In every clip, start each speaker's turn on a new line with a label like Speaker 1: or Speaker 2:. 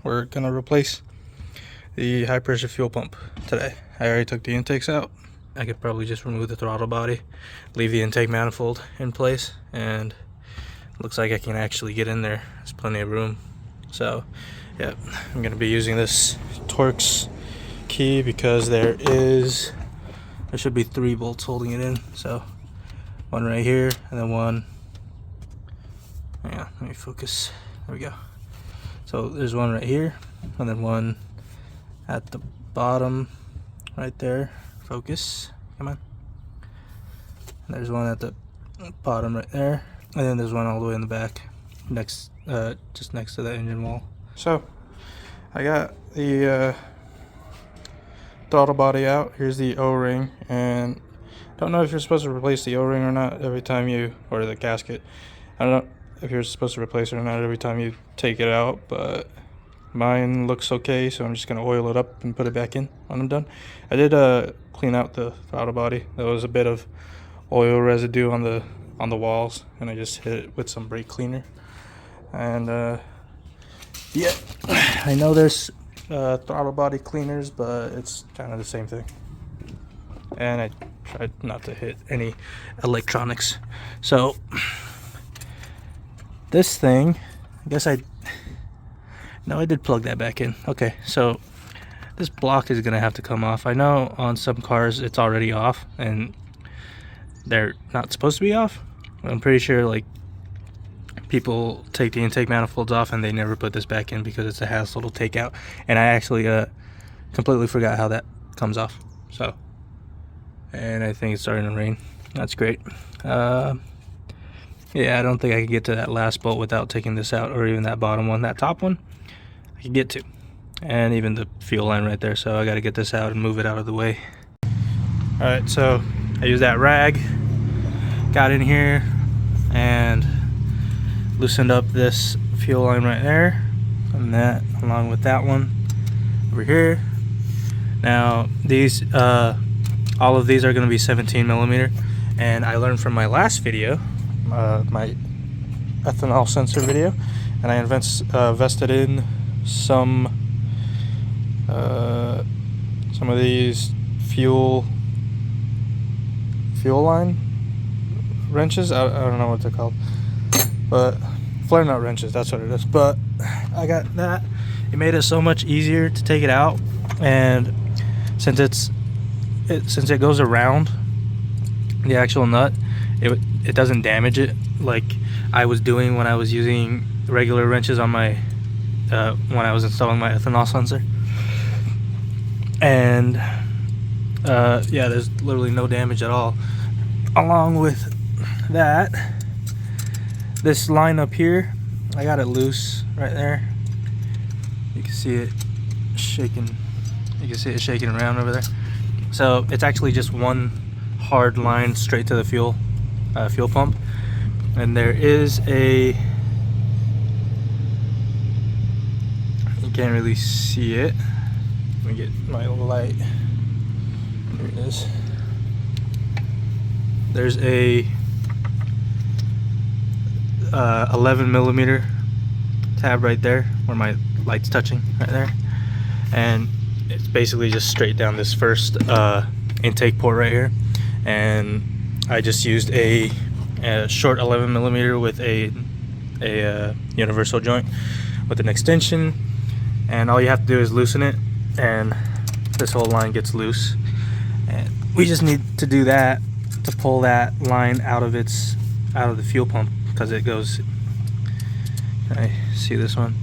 Speaker 1: we're gonna replace the high pressure fuel pump today. I already took the intakes out. I could probably just remove the throttle body, leave the intake manifold in place, and looks like I can actually get in there. There's plenty of room. So yeah, I'm gonna be using this Torx key because there should be 3 bolts holding it in. So one right here, and then one, yeah, let me focus, there we go. So there's one right here, and then one at the bottom right there. Focus, come on. And there's one at the bottom right there, and then there's one all the way in the back, next, just next to the engine wall. So I got the throttle body out. Here's the O-ring, and don't know if you're supposed to replace the O-ring or not every time you, or the gasket. I don't know if you're supposed to replace it or not every time you take it out, but mine looks okay, so I'm just gonna oil it up and put it back in when I'm done. I did clean out the throttle body. There was a bit of oil residue on the walls, and I just hit it with some brake cleaner. And yeah, I know there's throttle body cleaners, but it's kind of the same thing. And I tried not to hit any electronics. So this thing, I guess I did plug that back in. Okay, so this block is gonna have to come off. I know on some cars it's already off, and they're not supposed to be off. I'm pretty sure like people take the intake manifolds off and they never put this back in because it's a hassle to take out. And I actually completely forgot how that comes off. So, and I think it's starting to rain. That's great. Yeah, I don't think I can get to that last bolt without taking this out, or even that bottom one. That top one I can get to, and even the fuel line right there. So I got to get this out and move it out of the way. All right, so I used that rag, got in here and loosened up this fuel line right there, and that along with that one over here. Now these all of these are going to be 17 millimeter, and I learned from my last video, my ethanol sensor video, and I invested in some of these fuel line wrenches. I don't know what they're called, but flare nut wrenches, that's what it is. But I got that. It made it so much easier to take it out, and since it goes around the actual nut, it doesn't damage it like I was doing when I was using regular wrenches on my when I was installing my ethanol sensor. And yeah, there's literally no damage at all. Along with that, this line up here, I got it loose right there. You can see it shaking. You can see it shaking around over there. So it's actually just one hard line straight to the fuel pump. And there is a, you can't really see it. Let me get my light. Here it is. There's a 11 millimeter tab right there where my light's touching right there, and it's basically just straight down this first intake port right here. And I just used a short 11 millimeter with a universal joint with an extension, and all you have to do is loosen it, and this whole line gets loose. And we just need to do that to pull that line out of the fuel pump, because it goes, I see this one,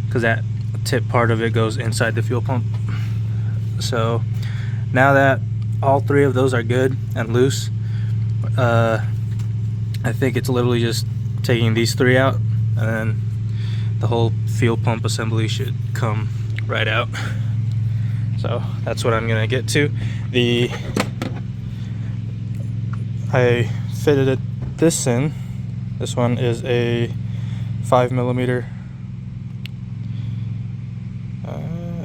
Speaker 1: because that tip part of it goes inside the fuel pump. So now that all 3 of those are good and loose, I think it's literally just taking these 3 out, and then the whole fuel pump assembly should come right out. So that's what I'm gonna get to. I fitted this in. This one is a 5 millimeter.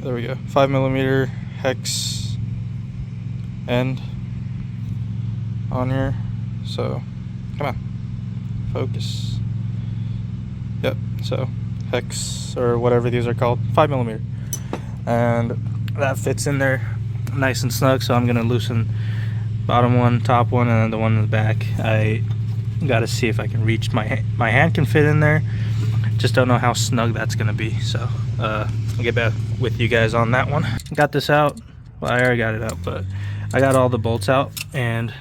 Speaker 1: There we go. 5 millimeter hex end on here. So come on, focus. Yep. So hex or whatever these are called, 5mm, and that fits in there nice and snug. So I'm gonna loosen bottom one, top one, and then the one in the back. I gotta see if I can reach my hand can fit in there. Just don't know how snug that's gonna be. So I'll get back with you guys on that one. Got this out. Well, I already got it out, but I got all the bolts out, and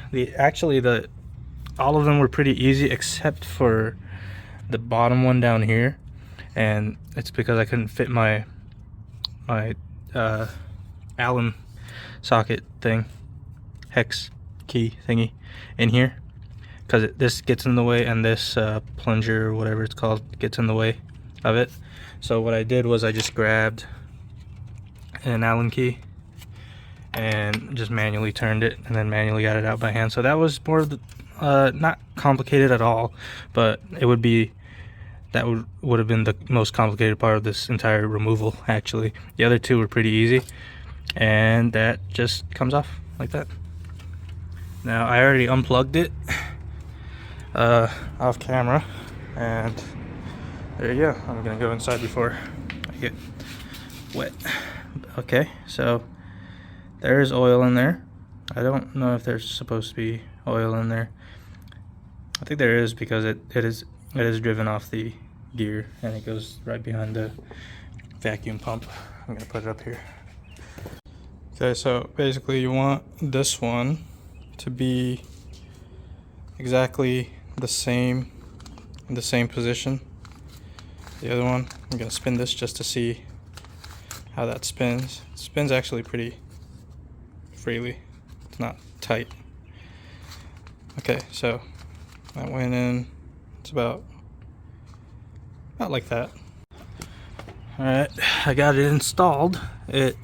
Speaker 1: all of them were pretty easy except for the bottom one down here, and it's because I couldn't fit my Allen socket thing, hex key thingy in here, because this gets in the way, and this plunger or whatever it's called gets in the way of it. So what I did was I just grabbed an Allen key and just manually turned it, and then manually got it out by hand. So that was more of the not complicated at all, but it would be would have been the most complicated part of this entire removal. Actually, the other two were pretty easy, and that just comes off like that. Now I already unplugged it off camera, and there you go. I'm gonna go inside before I get wet. Okay, so there's oil in there. I don't know if there's supposed to be oil in there. I think there is, because it is driven off the gear, and it goes right behind the vacuum pump. I'm gonna put it up here. Okay, so basically you want this one to be exactly the same, in the same position. The other one, I'm gonna spin this just to see how that spins. It spins actually pretty freely. It's not tight. Okay, so that went in. It's about like that. Alright, I got it installed. It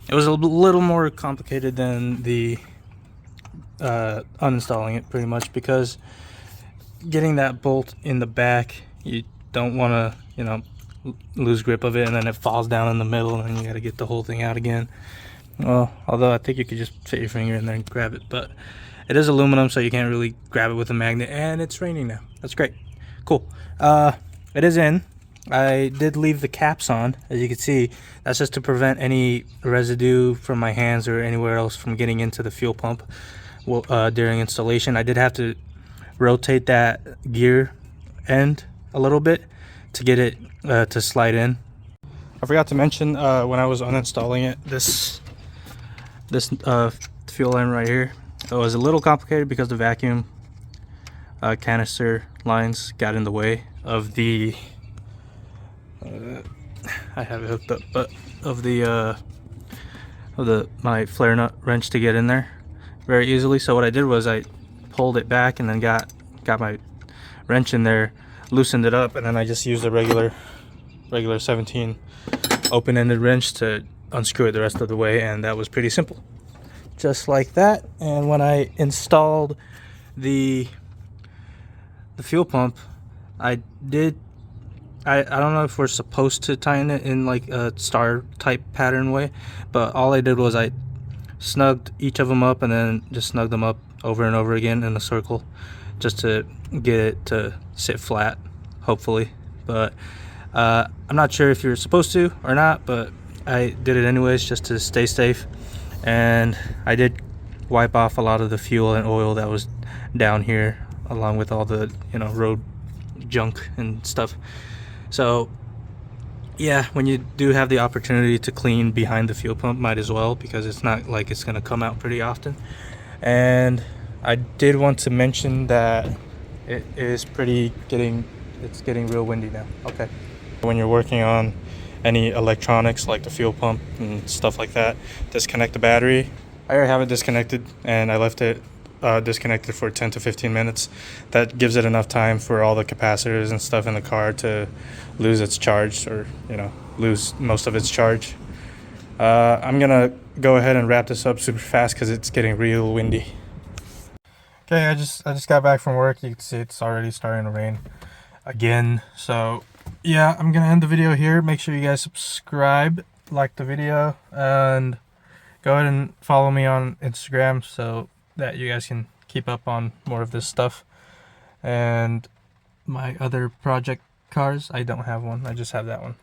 Speaker 1: was a little more complicated than the uninstalling it, pretty much, because getting that bolt in the back, you don't want to, you know, lose grip of it, and then it falls down in the middle, and you got to get the whole thing out again. Well, although I think you could just fit your finger in there and grab it, but it is aluminum, so you can't really grab it with a magnet. And it's raining now. That's great. Cool. It is in. I did leave the caps on, as you can see. That's just to prevent any residue from my hands or anywhere else from getting into the fuel pump during installation. I did have to rotate that gear end a little bit to get it to slide in. I forgot to mention when I was uninstalling it, this fuel line right here, it was a little complicated because the vacuum canister lines got in the way of the I have it hooked up, but of my flare nut wrench to get in there very easily. So what I did was I pulled it back and then got my wrench in there, loosened it up, and then I just used a regular 17 open-ended wrench to unscrew it the rest of the way, and that was pretty simple, just like that. And when I installed the fuel pump, I don't know if we're supposed to tighten it in like a star type pattern way, but all I did was I snugged each of them up and then just snugged them up over and over again in a circle, just to get it to sit flat, hopefully. But I'm not sure if you're supposed to or not, but I did it anyways just to stay safe. And I did wipe off a lot of the fuel and oil that was down here, along with all the, you know, road junk and stuff. So yeah, when you do have the opportunity to clean behind the fuel pump, might as well, because it's not like it's gonna come out pretty often. And I did want to mention that it is it's getting real windy now. Okay, when you're working on any electronics like the fuel pump and stuff like that, disconnect the battery. I already have it disconnected, and I left it disconnected for 10 to 15 minutes. That gives it enough time for all the capacitors and stuff in the car to lose its charge, or, you know, lose most of its charge. I'm gonna go ahead and wrap this up super fast because it's getting real windy. Okay, I just got back from work. You can see it's already starting to rain again. So yeah, I'm gonna end the video here. Make sure you guys subscribe, like the video, and go ahead and follow me on Instagram so that you guys can keep up on more of this stuff and my other project cars. I don't have one. I just have that one.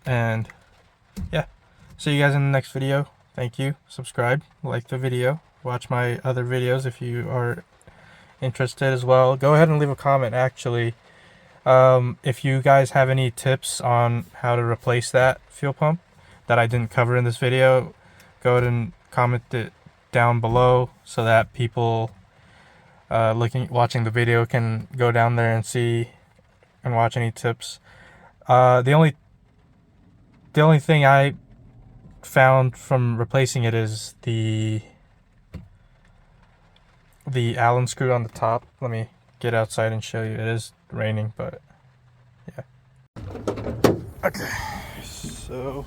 Speaker 1: And yeah, see you guys in the next video. Thank you. Subscribe, like the video, watch my other videos if you are interested as well. Go ahead and leave a comment actually. If you guys have any tips on how to replace that fuel pump that I didn't cover in this video, go ahead and comment it down below so that people watching the video can go down there and see and watch any tips. The only thing I found from replacing it is the Allen screw on the top. Let me get outside and show you. It is raining, but yeah. Okay, so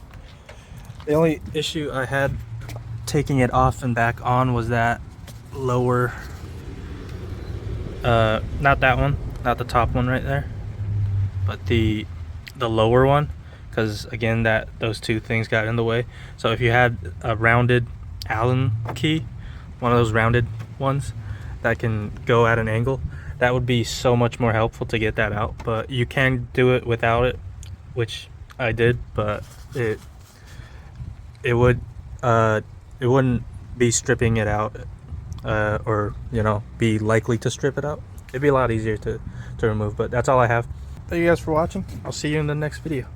Speaker 1: the only issue I had taking it off and back on was that lower, not that one, not the top one right there, but the lower one, because again those two things got in the way. So if you had a rounded Allen key, one of those rounded ones that can go at an angle, that would be so much more helpful to get that out. But you can do it without it, which I did, but it wouldn't be stripping it out, or be likely to strip it out. It'd be a lot easier to remove. But that's all I have. Thank you guys for watching. I'll see you in the next video.